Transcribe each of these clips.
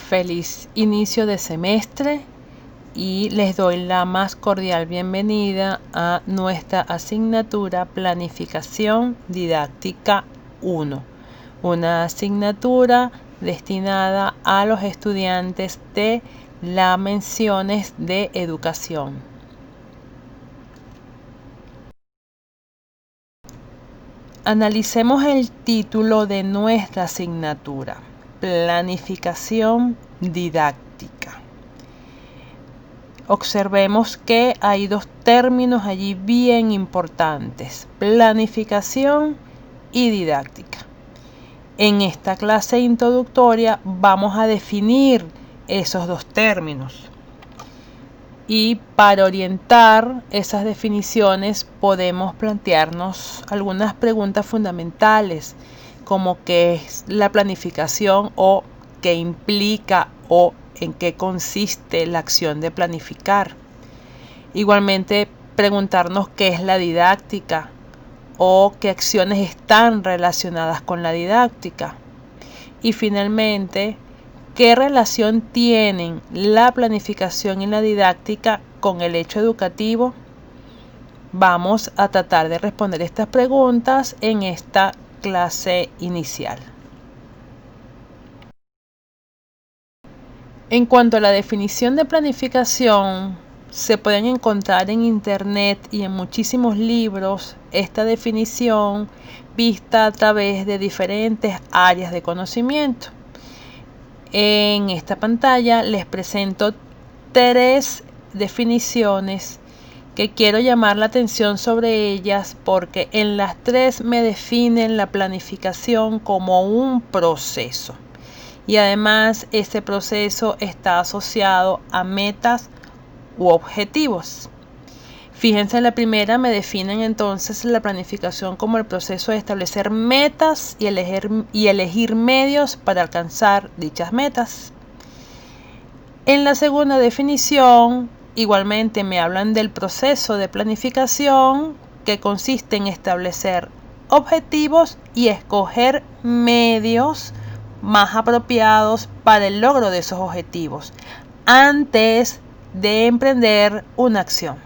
Feliz inicio de semestre y les doy la más cordial bienvenida a nuestra asignatura Planificación Didáctica 1, una asignatura destinada a los estudiantes de las menciones de educación. Analicemos el título de nuestra asignatura, Planificación Didáctica. Observemos que hay dos términos allí bien importantes, planificación y didáctica. En esta clase introductoria vamos a definir esos dos términos. Y para orientar esas definiciones podemos plantearnos algunas preguntas fundamentales, como qué es la planificación o qué implica o en qué consiste la acción de planificar. Igualmente preguntarnos qué es la didáctica o qué acciones están relacionadas con la didáctica. Y finalmente, ¿qué relación tienen la planificación y la didáctica con el hecho educativo? Vamos a tratar de responder estas preguntas en esta clase inicial. En cuanto a la definición de planificación, se pueden encontrar en internet y en muchísimos libros esta definición vista a través de diferentes áreas de conocimiento. En esta pantalla les presento tres definiciones que quiero llamar la atención sobre ellas porque en las tres me definen la planificación como un proceso y además ese proceso está asociado a metas u objetivos. Fíjense, en la primera me definen entonces la planificación como el proceso de establecer metas y elegir medios para alcanzar dichas metas. En la segunda definición, igualmente me hablan del proceso de planificación que consiste en establecer objetivos y escoger medios más apropiados para el logro de esos objetivos antes de emprender una acción.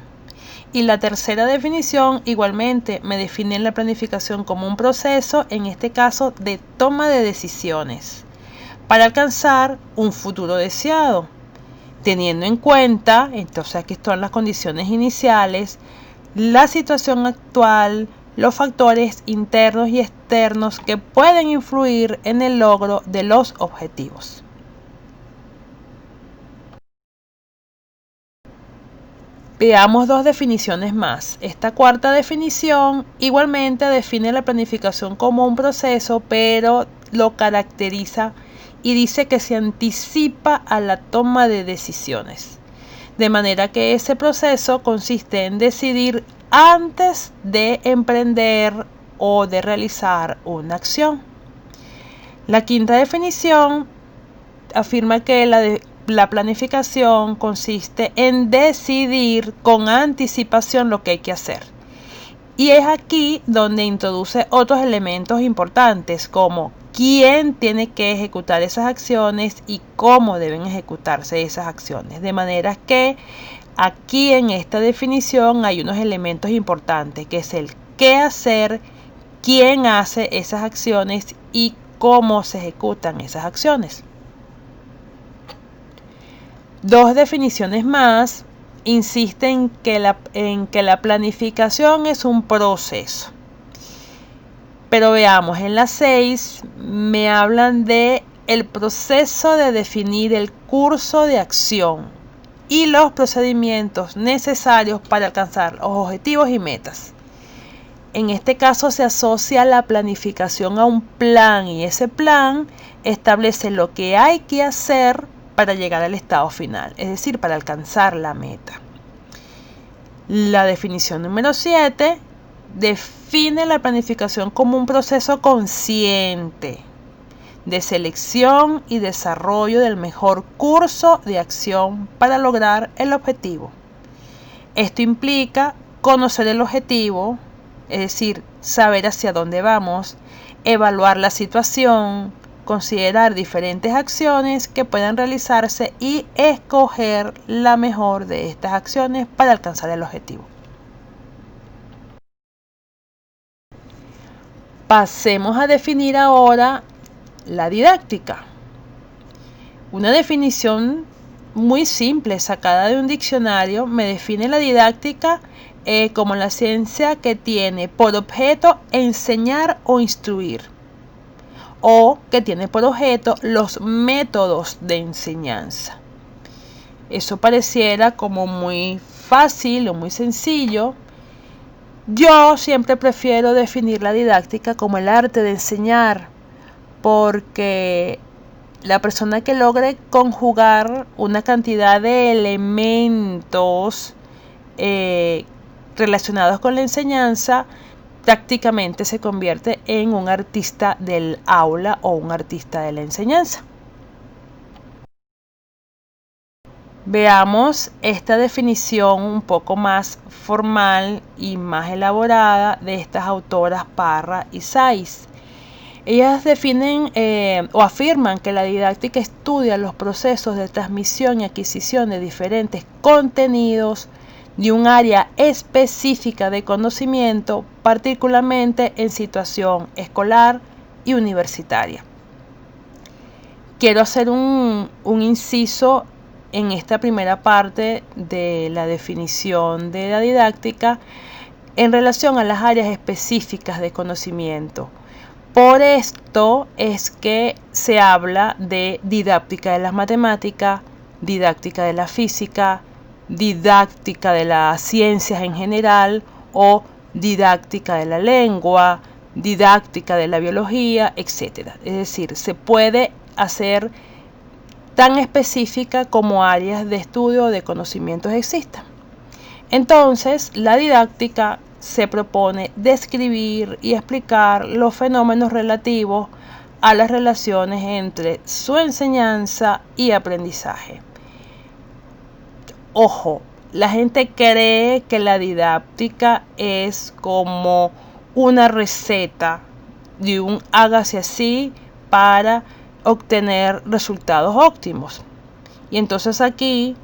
Y la tercera definición igualmente me define la planificación como un proceso, en este caso de toma de decisiones, para alcanzar un futuro deseado, teniendo en cuenta, entonces aquí están las condiciones iniciales, la situación actual, los factores internos y externos que pueden influir en el logro de los objetivos. Veamos dos definiciones más. Esta cuarta definición igualmente define la planificación como un proceso, pero lo caracteriza y dice que se anticipa a la toma de decisiones. De manera que ese proceso consiste en decidir antes de emprender o de realizar una acción. La quinta definición afirma que la planificación consiste en decidir con anticipación lo que hay que hacer. Y es aquí donde introduce otros elementos importantes como quién tiene que ejecutar esas acciones y cómo deben ejecutarse esas acciones. De manera que aquí en esta definición hay unos elementos importantes, que es el qué hacer, quién hace esas acciones y cómo se ejecutan esas acciones. Dos definiciones más insisten en que la planificación es un proceso. Pero veamos, en las 6 me hablan de el proceso de definir el curso de acción y los procedimientos necesarios para alcanzar los objetivos y metas. En este caso se asocia la planificación a un plan y ese plan establece lo que hay que hacer para llegar al estado final, es decir, para alcanzar la meta. La definición número 7 define la planificación como un proceso consciente de selección y desarrollo del mejor curso de acción para lograr el objetivo. Esto implica conocer el objetivo, es decir, saber hacia dónde vamos, evaluar la situación, considerar diferentes acciones que puedan realizarse y escoger la mejor de estas acciones para alcanzar el objetivo. Pasemos a definir ahora la didáctica. Una definición muy simple, sacada de un diccionario, me define la didáctica como la ciencia que tiene por objeto enseñar o instruir, o que tiene por objeto los métodos de enseñanza. Eso pareciera como muy fácil o muy sencillo. Yo siempre prefiero definir la didáctica como el arte de enseñar, porque la persona que logre conjugar una cantidad de elementos relacionados con la enseñanza prácticamente se convierte en un artista del aula o un artista de la enseñanza. Veamos esta definición un poco más formal y más elaborada de estas autoras Parra y Saiz. Ellas definen o afirman que la didáctica estudia los procesos de transmisión y adquisición de diferentes contenidos de un área específica de conocimiento, particularmente en situación escolar y universitaria. Quiero hacer un inciso en esta primera parte de la definición de la didáctica en relación a las áreas específicas de conocimiento. Por esto es que se habla de didáctica de las matemáticas, didáctica de la física, didáctica de las ciencias en general o didáctica de la lengua, didáctica de la biología, etc. Es decir, se puede hacer tan específica como áreas de estudio o de conocimientos existan. Entonces, la didáctica se propone describir y explicar los fenómenos relativos a las relaciones entre su enseñanza y aprendizaje. Ojo, la gente cree que la didáctica es como una receta de un hágase así para obtener resultados óptimos. Y entonces aquí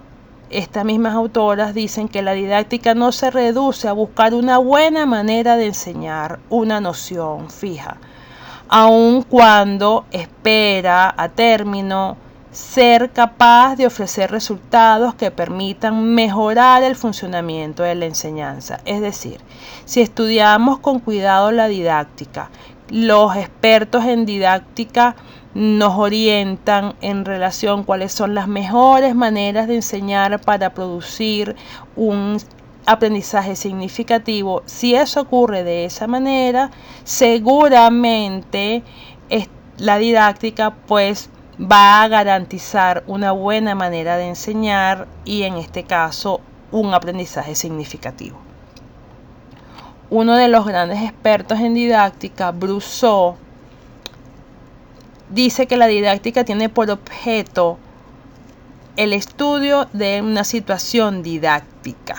estas mismas autoras dicen que la didáctica no se reduce a buscar una buena manera de enseñar una noción fija, aun cuando espera a término ser capaz de ofrecer resultados que permitan mejorar el funcionamiento de la enseñanza. Es decir, si estudiamos con cuidado la didáctica, los expertos en didáctica nos orientan en relación a cuáles son las mejores maneras de enseñar para producir un aprendizaje significativo. Si eso ocurre de esa manera, seguramente la didáctica pues va a garantizar una buena manera de enseñar y en este caso un aprendizaje significativo. Uno de los grandes expertos en didáctica, Brousseau, dice que la didáctica tiene por objeto el estudio de una situación didáctica.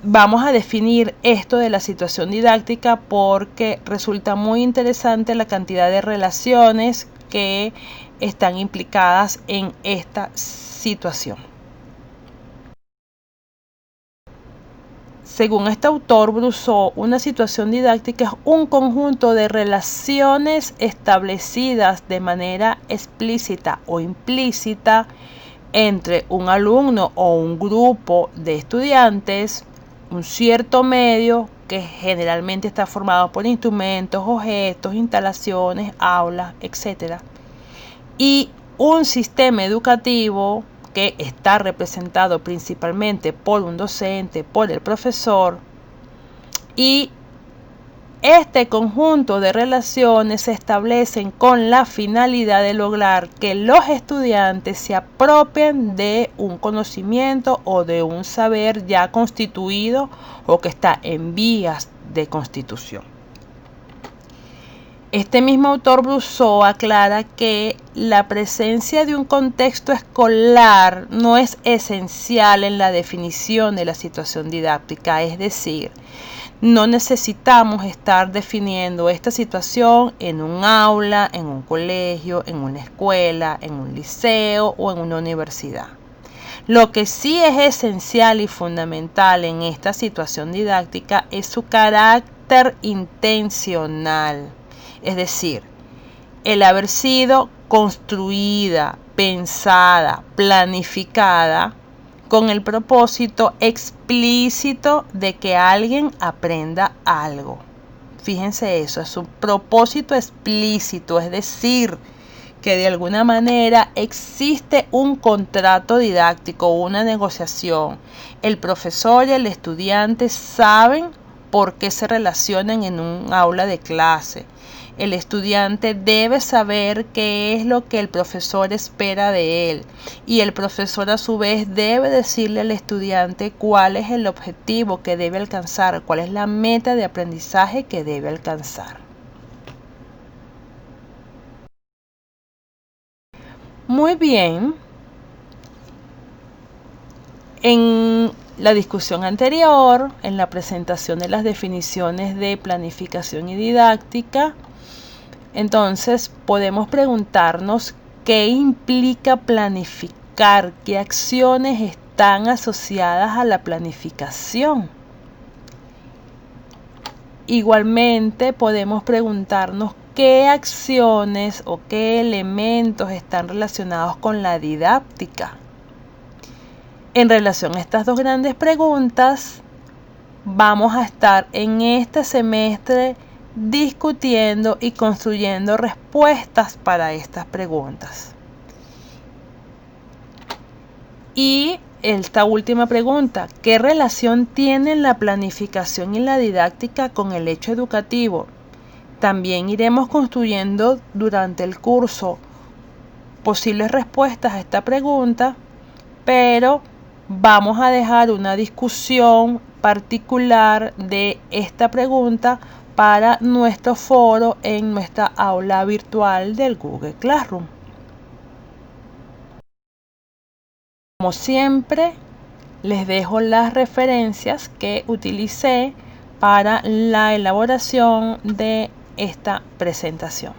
Vamos a definir esto de la situación didáctica porque resulta muy interesante la cantidad de relaciones que están implicadas en esta situación. Según este autor Brousseau, una situación didáctica es un conjunto de relaciones establecidas de manera explícita o implícita entre un alumno o un grupo de estudiantes, un cierto medio que generalmente está formado por instrumentos, objetos, instalaciones, aulas, etc. Y un sistema educativo que está representado principalmente por un docente, por el profesor, y este conjunto de relaciones se establecen con la finalidad de lograr que los estudiantes se apropien de un conocimiento o de un saber ya constituido o que está en vías de constitución. Este mismo autor Brousseau aclara que la presencia de un contexto escolar no es esencial en la definición de la situación didáctica, es decir, no necesitamos estar definiendo esta situación en un aula, en un colegio, en una escuela, en un liceo o en una universidad. Lo que sí es esencial y fundamental en esta situación didáctica es su carácter intencional, es decir, el haber sido construida, pensada, planificada con el propósito explícito de que alguien aprenda algo. Fíjense eso, es un propósito explícito, es decir, que de alguna manera existe un contrato didáctico, una negociación. El profesor y el estudiante saben por qué se relacionan en un aula de clase. El estudiante debe saber qué es lo que el profesor espera de él y el profesor a su vez debe decirle al estudiante cuál es el objetivo que debe alcanzar, cuál es la meta de aprendizaje que debe alcanzar. Muy bien, en la discusión anterior, en la presentación de las definiciones de planificación y didáctica, entonces podemos preguntarnos qué implica planificar, qué acciones están asociadas a la planificación. Igualmente podemos preguntarnos qué acciones o qué elementos están relacionados con la didáctica. En relación a estas dos grandes preguntas, vamos a estar en este semestre discutiendo y construyendo respuestas para estas preguntas. Y esta última pregunta, ¿qué relación tienen la planificación y la didáctica con el hecho educativo? También iremos construyendo durante el curso posibles respuestas a esta pregunta, pero vamos a dejar una discusión particular de esta pregunta para nuestro foro en nuestra aula virtual del Google Classroom. Como siempre, les dejo las referencias que utilicé para la elaboración de esta presentación.